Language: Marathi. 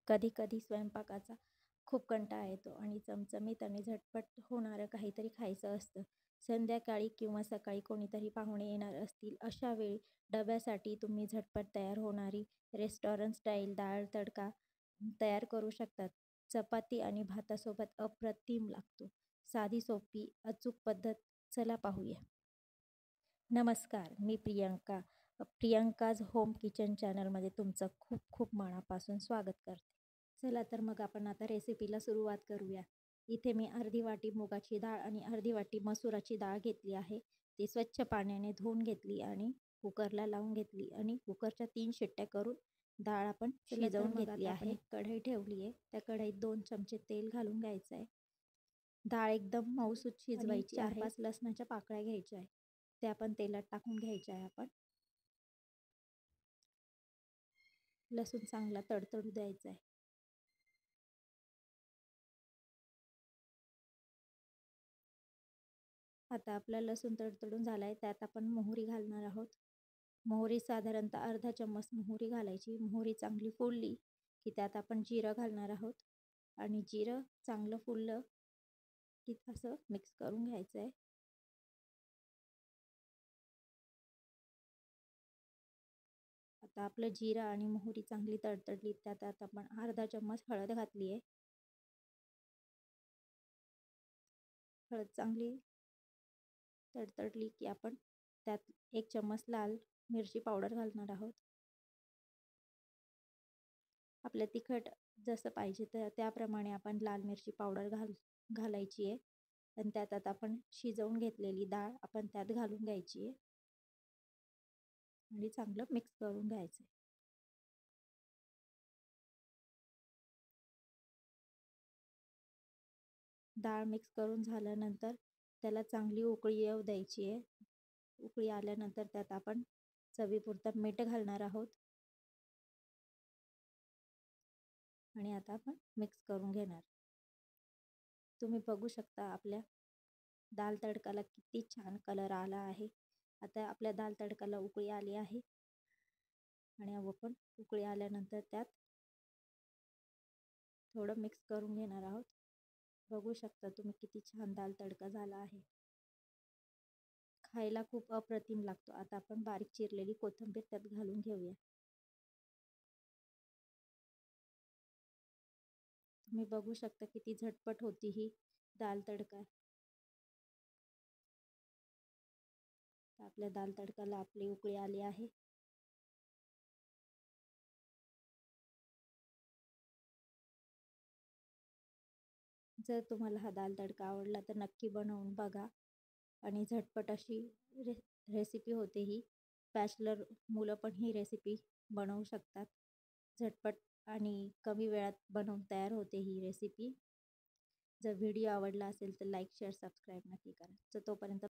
कधी-कधी स्वयंपाकाचा खूप कंटाळा येतो आणि चमचमीत आणि झटपट होणारं काहीतरी खायचं असतं. संध्याकाळी किंवा सकाळी कोणीतरी पाहुणे येणार असतील, अशा वेळी डब्यासाठी तुम्ही झटपट तयार होणारी रेस्टॉरंट स्टाईल डाळ तडका तयार करू शकतात. चपाती आणि भातासोबत अप्रतिम लागतो. साधी, सोपी, अचूक पद्धत चला पाहूया. नमस्कार, मी प्रियंका. प्रियंकाज होम किचन चॅनलमध्ये तुमचं खूप खूप मनापासून स्वागत करते. चला तर मग आपण आता रेसिपीला सुरुवात करूया. इथे मी अर्धी वाटी मुगाची डाळ आणि अर्धी वाटी मसुराची डाळ घेतली आहे. ती स्वच्छ पाण्याने धुवून घेतली आणि कुकरला लावून घेतली आणि कुकरच्या 3 शिट्ट्या करून डाळ आपण शिजवून घेतली आहे. कढई ठेवली आहे. त्या कढईत 2 चमचे तेल घालून घ्यायचं आहे. डाळ एकदम मऊसूत शिजवायची. 4-5 लसणाच्या पाकळ्या घ्यायच्या आहे. त्या आपण तेलात टाकून घ्यायच्या आहे. आपण लसूण चांगला तडतडू द्यायचा आहे. आता आपला लसूण तडतडून झाला आहे. त्यात आपण मोहरी घालणार आहोत. मोहरी साधारणतः अर्धा चम्मच मोहरी घालायची. मोहरी चांगली फुलली की त्यात आपण जिरं घालणार आहोत आणि जिरं चांगलं फुललं की असं मिक्स करून घ्यायचं आहे. आता आपलं जिरं आणि मोहरी चांगली तडतडली. त्यात आपण अर्धा चम्मच हळद घातली आहे. हळद चांगली तडतडली की आपण त्यात 1 चम्मच लाल मिरची पावडर घालणार आहोत. आपलं तिखट जसं पाहिजे तर त्याप्रमाणे आपण लाल मिरची पावडर घालायची आहे. आणि त्यात आता आपण शिजवून घेतलेली डाळ आपण त्यात घालून घ्यायची आहे आणि चांगलं मिक्स करून घ्यायचं आहे. डाळ मिक्स करून झाल्यानंतर त्याला चांगली उकळी येऊ द्यायची आहे. उकळी आल्यानंतर त्यात आपण चवीपुरतं मीठ घालणार आहोत आणि आता आपण मिक्स करून घेणार. तुम्ही बघू शकता आपल्या दाल तडकाला किती छान कलर आला आहे. आता आपल्या दाल तडकाला उकळी आली आहे आणि आपण उकळी आल्यानंतर त्यात थोडं मिक्स करून घेणार आहोत. बघू शकता तुम्ही किती छान दाल तडका झाला आहे. खायला खूप अप्रतिम लागतो. आता आपण बारीक चिरलेली कोथिंबीर त्यात घालून घेऊया. तुम्ही बघू शकता किती झटपट होती ही दाल तडका. आपल्या दाल तडकाला आपली उकळी आली आहे. जर तुम्हाला हा दाल तडका आवडला तर नक्की बनवून बघा आणि झटपट अशी रेसिपी होते ही. बॅचलर मुलं पण ही रेसिपी बनवू शकतात. झटपट आणि कमी वेळात बनवून तयार होते ही रेसिपी. जर व्हिडिओ आवडला असेल तर लाईक, शेअर, सबस्क्राईब नक्की करा. तर तोपर्यंत